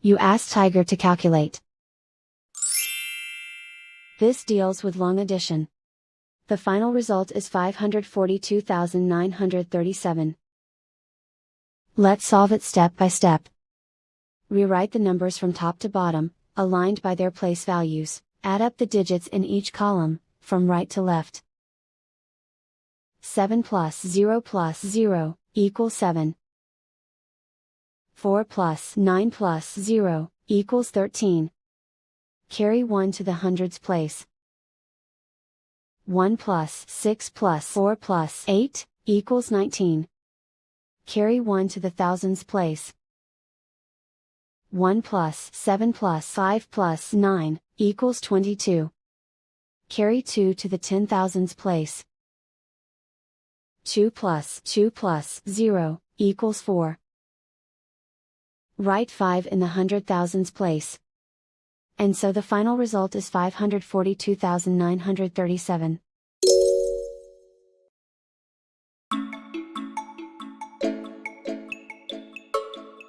You ask Tiger to calculate. This deals with long addition. The final result is 542,937. Let's solve it step by step. Rewrite the numbers from top to bottom, aligned by their place values. Add up the digits in each column, from right to left. 7 plus 0 equals 7. 4 plus 9 plus 0 equals 13. Carry 1 to the hundreds place. 1 plus 6 plus 4 plus 8 equals 19. Carry 1 to the thousands place. 1 plus 7 plus 5 plus 9 equals 22. Carry 2 to the 10,000s place. 2 plus 0 equals 4. Write 5 in the 100,000s place. And so the final result is 542,937.